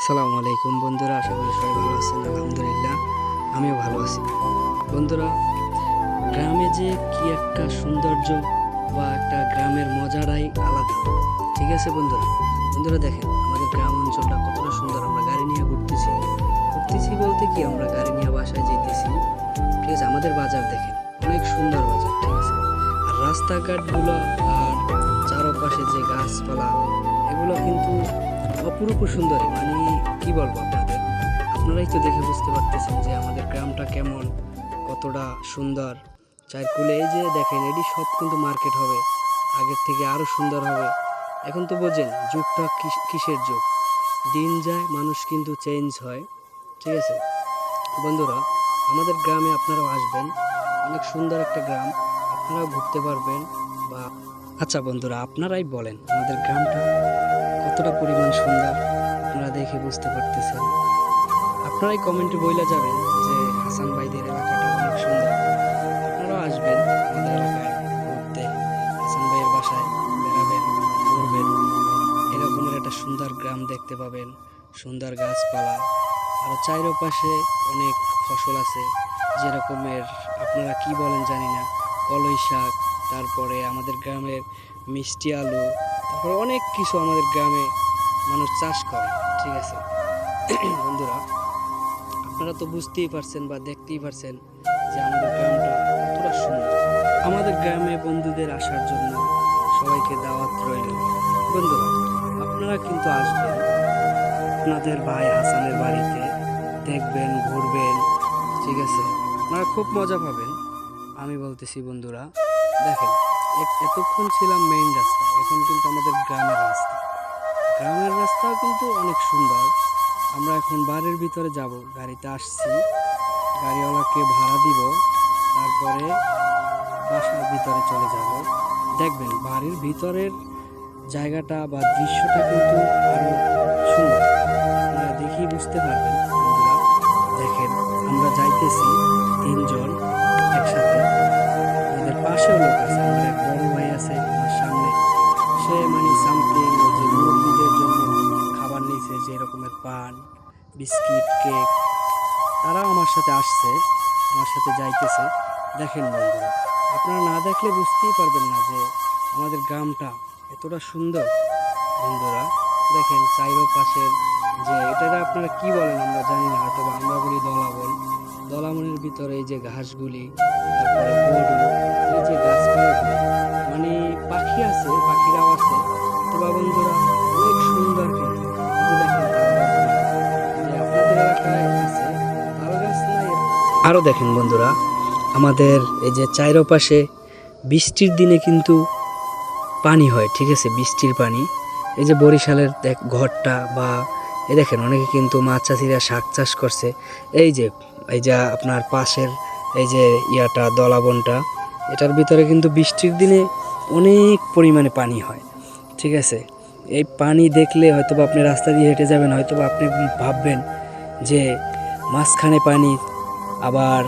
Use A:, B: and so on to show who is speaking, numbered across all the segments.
A: আসসালামু আলাইকুম বন্ধুরা, আশা করি সবাই ভালো আছেন। আলহামদুলিল্লাহ আমিও ভালো আছি। বন্ধুরা, গ্রামে যে কি একটা সৌন্দর্য বা একটা গ্রামের মজাটাই আলাদা। ঠিক আছে বন্ধুরা, বন্ধুরা দেখেন আমাদের গ্রাম অঞ্চলটা কতটা সুন্দর। আমরা গাড়ি নিয়ে ঘুরতেছি ঘুরতেছি বলতে কি, আমরা গাড়ি নিয়ে বাসায় যেতেছি। ঠিক আছে, আমাদের বাজার দেখেন অনেক সুন্দর বাজার। ঠিক আছে, আর রাস্তাঘাটগুলো আর চারপাশে যে গাছপালা, এগুলো কিন্তু অপরূপ সুন্দরী। মানে কি বলবো আপনাদের, আপনারাই তো দেখে বুঝতে পারতেছেন যে আমাদের গ্রামটা কেমন, কতটা সুন্দর। চারকুলে এই যে দেখেন, এটি সব কিন্তু মার্কেট হবে, আগের থেকে আরো সুন্দর হবে। এখন তো বোঝেন যুগটা কিসের যুগ, দিন যায় মানুষ কিন্তু চেঞ্জ হয়। ঠিক আছে বন্ধুরা, আমাদের গ্রামে আপনারাও আসবেন, অনেক সুন্দর একটা গ্রাম, আপনারাও ঘুরতে পারবেন। বা আচ্ছা বন্ধুরা, আপনারাই বলেন আমাদের গ্রামটা কতটা পরিমাণ সুন্দর, আপনারা দেখে বুঝতে পারতেছেন। আপনারাই কমেন্টে বইলা যাবেন যে হাসান ভাইদের এলাকাটা অনেক সুন্দর। আপনারাও আসবেন আমাদের এলাকায় ঘুরতে, হাসান ভাইয়ের বাসায় বেড়াবেন, ঘুরবেন। এরকমের একটা সুন্দর গ্রাম দেখতে পাবেন, সুন্দর গাছপালা, আর চারপাশে অনেক ফসল আছে। যেরকমের আপনারা কি বলেন জানি না, কলই শাক, তারপরে আমাদের গ্রামের মিষ্টি আলু, তারপরে অনেক কিছু আমাদের গ্রামে মানুষ চাষ করে। ঠিক আছে বন্ধুরা, আপনারা তো বুঝতেই পারছেন বা দেখতেই পারছেন যে আমাদের গ্রামটা কতটা সুন্দর। আমাদের গ্রামে বন্ধুদের আসার জন্য সবাইকে দাওয়াত রইল। বন্ধুরা, আপনারা কিন্তু আসবেন আপনাদের ভাই হাসানের বাড়িতে, দেখবেন, ঘুরবেন। ঠিক আছে, আপনারা খুব মজা পাবেন। আমি বলতেছি বন্ধুরা, দেখেন এতক্ষণ ছিলাম মেইন রাস্তা, এখন কিন্তু আমাদের গ্রামের রাস্তা। গ্রামের রাস্তাও কিন্তু অনেক সুন্দর। আমরা এখন বাড়ির ভিতরে যাব, গাড়িতে আসছি, গাড়িওয়ালাকে ভাড়া দিব, তারপরে বাসার ভিতরে চলে যাব। দেখবেন বাড়ির ভিতরের জায়গাটা বা দৃশ্যটা কিন্তু আরো সুন্দর, আপনারা দেখেই বুঝতে পারবেন। বন্ধুরা দেখেন, আমরা যাইতেছি তিনজন একসাথে, আমাদের পাশেও লোক আছে, আমার এক বড় ভাই আছে আমার সামনে, সে মানে সামথিং ওই যে মুরব্বীদের জন্য খাবার নিয়েছে, যে রকমের পান, বিস্কিট, কেক, তারাও আমার সাথে আসছে, আমার সাথে যাইতেছে। দেখেন বন্ধুরা, আপনারা না দেখলে বুঝতেই পারবেন না যে আমাদের গ্রামটা এতটা সুন্দর। বন্ধুরা দেখেন চারপাশের যে এটাকে আপনারা কি বলেন আমরা জানি না, হয়তো আমরা বলি দলাবন। দলাবনের ভিতরে এই যে ঘাসগুলি, তারপরে গরু, এই যে গাছপালাগুলি, মানে পাখি আছে, পাখিরাও আছে। তো বন্ধুরা অনেক সুন্দর কিন্তু, এই যে দেখেন তাল গাছগুলি, যে আপনাদের এলাকায় আছে তাল গাছ নাই। আরও দেখেন বন্ধুরা, আমাদের এই যে চারপাশে বৃষ্টির দিনে কিন্তু পানি হয়। ঠিক আছে, বৃষ্টির পানি, এই যে বরিশালের দেখ ঘরটা, বা এই দেখেন অনেকে কিন্তু মাছ চাষিরা শাক চাষ করছে। এই যে আপনার পাশের এই যে ইয়াটা দলাবনটা, এটার ভিতরে কিন্তু বৃষ্টির দিনে অনেক পরিমাণে পানি হয়। ঠিক আছে, এই পানি দেখলে হয়তো বা আপনি রাস্তা দিয়ে হেঁটে যাবেন, হয়তো বা আপনি ভাববেন যে মাঝখানে পানি, আবার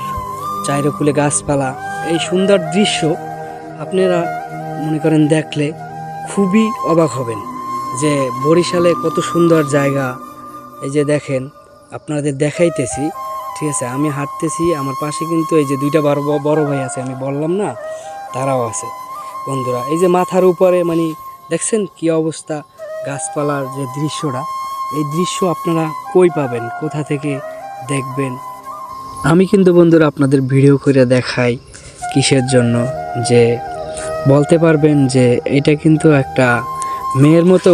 A: চারকুলে গাছপালা, এই সুন্দর দৃশ্য আপনারা মনে করেন দেখলে খুবই অবাক হবেন যে বরিশালে কত সুন্দর জায়গা। এই যে দেখেন, আপনাদের দেখাইতেছি। ঠিক আছে, আমি হাঁটতেছি, আমার পাশে কিন্তু এই যে দুইটা বড় ভাই আছে, আমি বললাম না, তারাও আছে। বন্ধুরা এই যে মাথার উপরে মানে দেখছেন কি অবস্থা, গাছপালার যে দৃশ্যটা, এই দৃশ্য আপনারা কই পাবেন, কোথা থেকে দেখবেন? আমি কিন্তু বন্ধুরা আপনাদের ভিডিও করে দেখাই কিসের জন্য, যে বলতে পারবেন যে এটা কিন্তু একটা মেয়ের মতো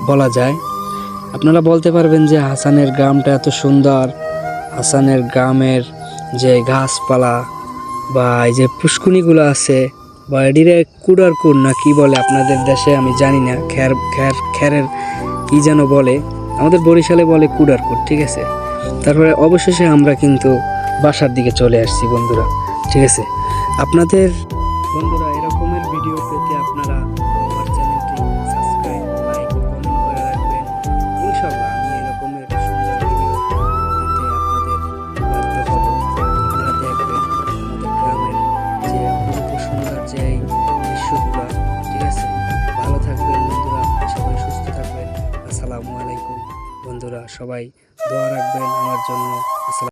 A: বলা যায়। আপনারা বলতে পারবেন যে হাসানের গ্রামটা এত সুন্দর, হাসানের গ্রামের যে গাছপালা বা এই যে পুষ্কুনিগুলো আছে, বা এডিরে কুড়ার কুড় না কি বলে আপনাদের দেশে আমি জানি না, খ্যারের কি যেন বলে, আমাদের বরিশালে বলে কুড়ার কুড়। ঠিক আছে, তারপরে অবশেষে আমরা কিন্তু বাসার দিকে চলে আসছি বন্ধুরা। ঠিক আছে, আপনাদের বন্ধুরা এরকমের ভিডিও পেতে আপনারা আমার চ্যানেলটি সাবস্ক্রাইব, লাইক, কমেন্ট করে রাখবেন। ইনশাআল্লাহ আমি এরকমের সুন্দর ভিডিও পেতে আপনাদের বাধ্য হব। আপনারা দেখবেন আমাদের গ্রামের যে অপরূপ সুন্দর যে এই দৃশ্যগুলো। ঠিক আছে, ভালো থাকবেন বন্ধুরা, সবাই সুস্থ থাকবেন। আসসালামু আলাইকুম বন্ধুরা। বন্ধুরা, সবাই দোয়া রাখবেন আমার জন্য। আসসালাম।